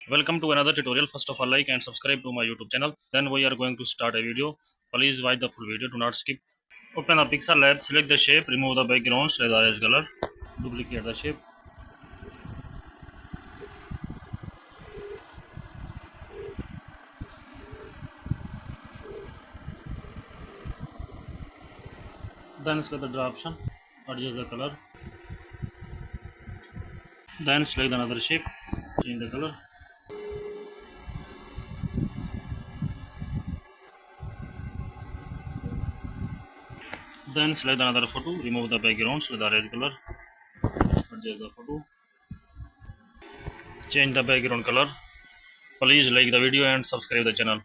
Welcome to another tutorial. First of all, like and subscribe to my YouTube channel. Then we are going to start a video. Please watch the full video. Do not skip. Open the Pixar Lab. Select the shape. Remove the background. Select the erase color. Duplicate the shape. Then select the draw option. Adjust the color. Then select another shape. Change the color. Then select another photo. Remove the background. Select the erase color. Adjust the photo. Change the background color. Please like the video and subscribe the channel.